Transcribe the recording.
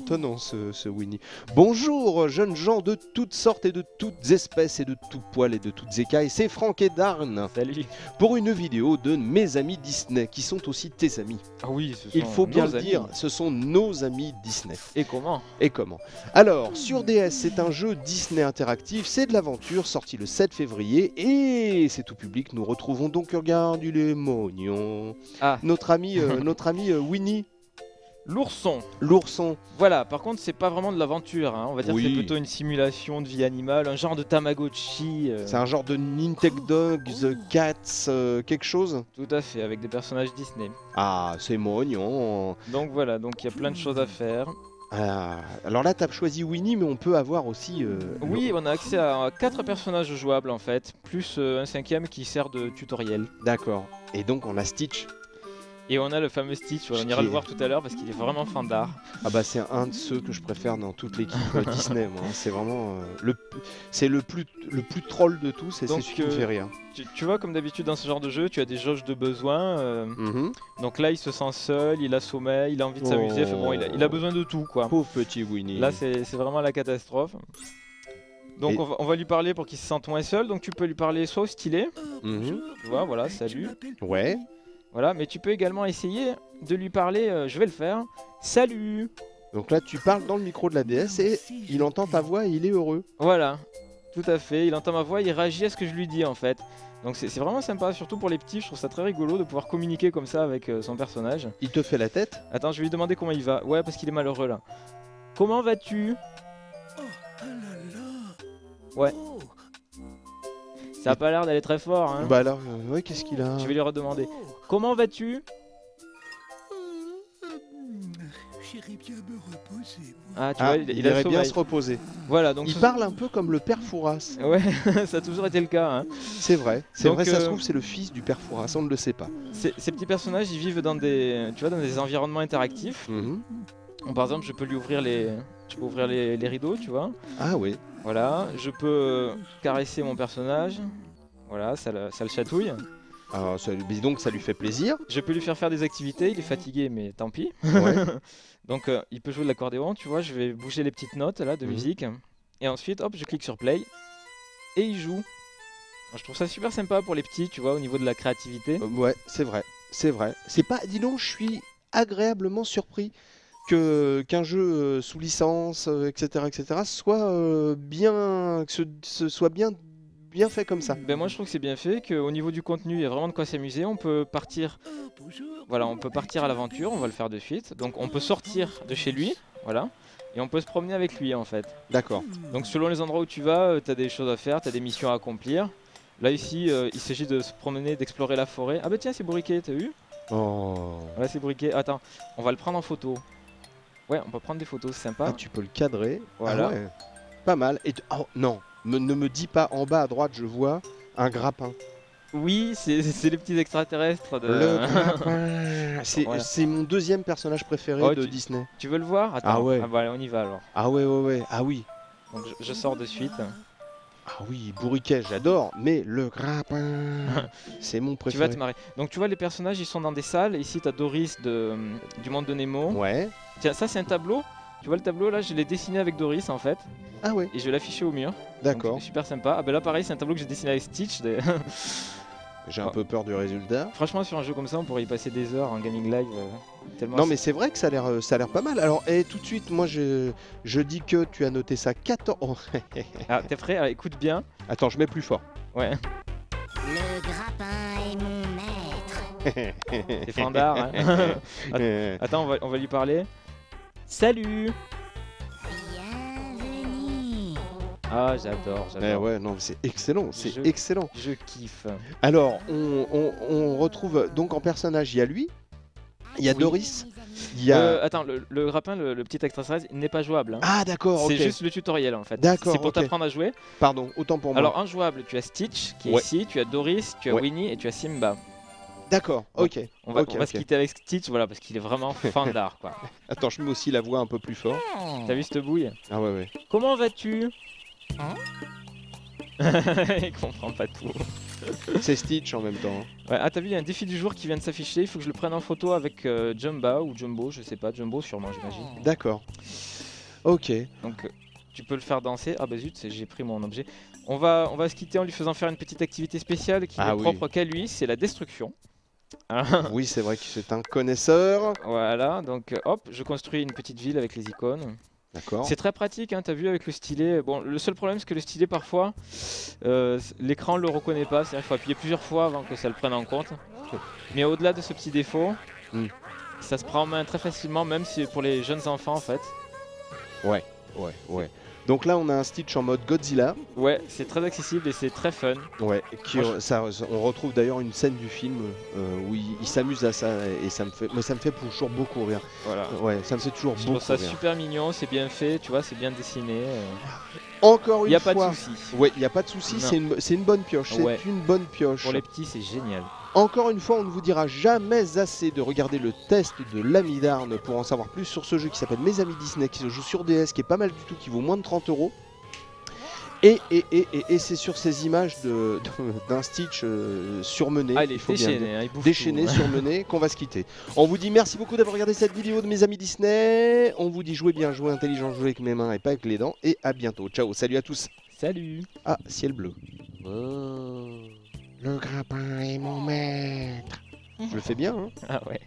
étonnant ce Winnie. Bonjour jeunes gens de toutes sortes et de toutes espèces et de tout poil et de toutes écailles, c'est Franck et Darn. Salut. Pour une vidéo de mes amis Disney, qui sont aussi tes amis. Ah oui, ce sont Il faut bien nos le amis. dire, ce sont nos amis Disney. Et comment? Et comment? Alors, sur DS, c'est un jeu Disney interactif, c'est de l'aventure, sorti le 7 février, et c'est tout public. Nous retrouvons donc, regarde, il est mignon. Ah. Notre ami Winnie, L'ourson. l'ourson. Voilà, par contre, c'est pas vraiment de l'aventure, hein. On va dire Oui. que c'est plutôt une simulation de vie animale, un genre de Tamagotchi. C'est un genre de Nintendogs, Cats, quelque chose. Tout à fait, avec des personnages Disney. Ah, c'est mignon. Donc voilà, donc il y a plein de choses à faire. Ah, alors là, t'as choisi Winnie, mais on peut avoir aussi... Oui, on a accès à 4 personnages jouables en fait, plus un 5e qui sert de tutoriel. D'accord. Et donc, on a Stitch. Et on a le fameux Stitch, on ira le voir tout à l'heure parce qu'il est vraiment fandard. Ah bah c'est un de ceux que je préfère dans toute l'équipe Disney, moi. C'est vraiment le plus troll de tous et c'est Donc, celui qui me fait rire. Tu vois, comme d'habitude dans ce genre de jeu, tu as des jauges de besoins. Mhm. Donc là, il se sent seul, il a sommeil, il a envie de s'amuser. Enfin bon, il a besoin de tout, quoi. Pauvre petit Winnie. Là, c'est vraiment la catastrophe. Donc Et- on va lui parler pour qu'il se sente moins seul. Donc tu peux lui parler soit au stylet, Mhm. tu vois, voilà, salut. Ouais. Voilà, mais tu peux également essayer de lui parler, je vais le faire, salut. Donc là, tu parles dans le micro de la DS et il entend ta voix et il est heureux. Voilà, tout à fait, il entend ma voix, il réagit à ce que je lui dis en fait. Donc c'est vraiment sympa, surtout pour les petits, je trouve ça très rigolo de pouvoir communiquer comme ça avec son personnage. Il te fait la tête. Attends, je vais lui demander comment il va. Ouais, parce qu'il est malheureux là. Comment vas-tu? Ouais. Ça a pas l'air d'aller très fort, hein. Bah alors, ouais, qu'est-ce qu'il a? Je vais lui redemander. Comment vas-tu? J'irai bien me reposer, moi. Ah, tu Ah, vois, il il a irait bien sommeil. se reposer. Voilà, donc Il parle un peu comme le père Fouras. Ouais, ça a toujours été le cas, hein. C'est vrai, Donc, ça se trouve c'est le fils du père Fouras, on ne le sait pas. Ces petits personnages, ils vivent dans des, tu vois, dans des environnements interactifs. Mhm. Donc, par exemple, je peux lui ouvrir les rideaux, tu vois. Ah oui. Voilà, je peux caresser mon personnage. Voilà, ça le chatouille. Alors, mais donc ça lui fait plaisir. Je peux lui faire des activités, il est fatigué, mais tant pis. Ouais. Donc, il peut jouer de l'accordéon, tu vois. Je vais bouger les petites notes là de Mhm. musique. Et ensuite, hop, je clique sur play. Et il joue. Alors, je trouve ça super sympa pour les petits, tu vois, au niveau de la créativité. Ouais, c'est vrai, c'est vrai. C'est pas, dis donc, je suis agréablement surpris qu'un jeu sous licence, etc., soit bien, que ce soit bien fait comme ça. Ben moi je trouve que c'est bien fait, qu'au niveau du contenu il y a vraiment de quoi s'amuser, on peut partir, Bonjour. voilà, on peut partir à l'aventure, on va le faire de suite, donc on peut sortir de chez lui, voilà, et on peut se promener avec lui en fait. D'accord. Donc selon les endroits où tu vas, tu as des choses à faire, tu as des missions à accomplir. Là ici il s'agit de se promener, d'explorer la forêt. Ah bah tiens c'est Bourriquet, t'as vu? Oh. Voilà c'est Bourriquet, attends, on va le prendre en photo. Ouais on peut prendre des photos, c'est sympa. Ah, tu peux le cadrer. Voilà. Ah ouais. Pas mal. Et oh non, ne me dis pas en bas à droite, je vois un grappin. Oui c'est les petits extraterrestres de... Le grappin. C'est Voilà. c'est mon deuxième personnage préféré Oh, de Disney. Tu veux le voir? Attends, Ah ouais. Ah bah allez, on y va alors. Ah ouais, ouais, ouais. Ah oui. Donc je sors de suite. Ah oui, Bourriquet, j'adore, mais le grappin, c'est mon Tu préféré. vas te marrer. Donc tu vois les personnages ils sont dans des salles. Ici tu as Doris du monde de Nemo. Ouais. Tiens ça c'est un tableau. Tu vois le tableau là je l'ai dessiné avec Doris en fait. Ah ouais, Et je vais l'afficher au mur. d'accord. Donc, c'est super sympa. Ah bah là pareil c'est un tableau que j'ai dessiné avec Stitch. J'ai un peu peur du résultat. Franchement sur un jeu comme ça on pourrait y passer des heures en gaming live. Tellement Non mais c'est vrai que ça a l'air pas mal. Alors, et tout de suite, moi je dis que tu as noté ça 14... Oh, Ah t'es prêt? Alors, écoute bien. attends, je mets plus fort. Ouais. Le grappin est mon maître. C'est fandard. Hein. Attends on va lui parler. Salut. Bienvenue. Ah j'adore, Eh j'adore. ouais, non, c'est excellent, c'est Je- excellent. Je kiffe. Alors, on retrouve donc en personnage, il y a lui, il y a Oui. Doris, il y a... Attends, le grappin, le petit extraterrestre, il n'est pas jouable. Hein. Ah d'accord, ok. C'est juste le tutoriel en fait. D'accord, C'est pour ok. t'apprendre à jouer. Pardon, autant pour moi. Alors, en jouable, tu as Stitch qui est Ouais. ici, tu as Doris, tu as Ouais. Winnie et tu as Simba. D'accord, Bon, ok. On va, Ok, on va se ok. quitter avec Stitch, voilà, parce qu'il est vraiment fandard quoi. Attends, je mets aussi la voix un peu plus fort. T'as vu cette bouille? Ah ouais, ouais. Comment vas-tu? Il comprend pas tout. C'est Stitch en même temps. hein. Ouais, ah, t'as vu, il y a un défi du jour qui vient de s'afficher. Il faut que je le prenne en photo avec Jumba ou Jumbo, je sais pas, Jumbo sûrement, j'imagine. D'accord. Ok. Donc tu peux le faire danser. Ah bah zut, j'ai pris mon objet. On va se quitter en lui faisant faire une petite activité spéciale qui Ah n'est oui. propre qu'à lui, c'est la destruction. Oui, c'est vrai que c'est un connaisseur. Voilà, donc hop, je construis une petite ville avec les icônes. D'accord. C'est très pratique, hein, t'as vu avec le stylet. Bon, le seul problème c'est que le stylet parfois, l'écran le reconnaît pas, c'est-à-dire qu'il faut appuyer plusieurs fois avant que ça le prenne en compte. Mais au-delà de ce petit défaut, ça se prend en main très facilement, même si pour les jeunes enfants en fait. Ouais. Donc là, on a un Stitch en mode Godzilla. Ouais, c'est très accessible et c'est très fun. Ouais. On retrouve d'ailleurs une scène du film où il s'amuse à ça et ça me fait toujours beaucoup rire. Voilà. Ouais, ça me fait toujours Je beaucoup trouve ça rire. super mignon, c'est bien fait, tu vois, c'est bien dessiné. Encore une Y a fois. pas de souci. Ouais, il n'y a pas de souci, Non. c'est une bonne pioche. Ouais. C'est une bonne pioche. Pour les petits, c'est génial. Encore une fois, on ne vous dira jamais assez de regarder le test de l'Ami d'Arne pour en savoir plus sur ce jeu qui s'appelle Mes Amis Disney, qui se joue sur DS, qui est pas mal du tout, qui vaut moins de 30 €. Et c'est sur ces images d'un Stitch surmené, Ah, il est il faut bien le déchaîné, dire. hein, il bouffe Déchaîné, tout. surmené, qu'on va se quitter. On vous dit merci beaucoup d'avoir regardé cette vidéo de Mes Amis Disney. On vous dit jouez bien, jouez intelligent, jouez avec mes mains et pas avec les dents. Et à bientôt. Ciao, salut à tous. Salut. Ah, ciel bleu. Oh, le grappin est mon maître. Je le fais bien, hein. Ah ouais.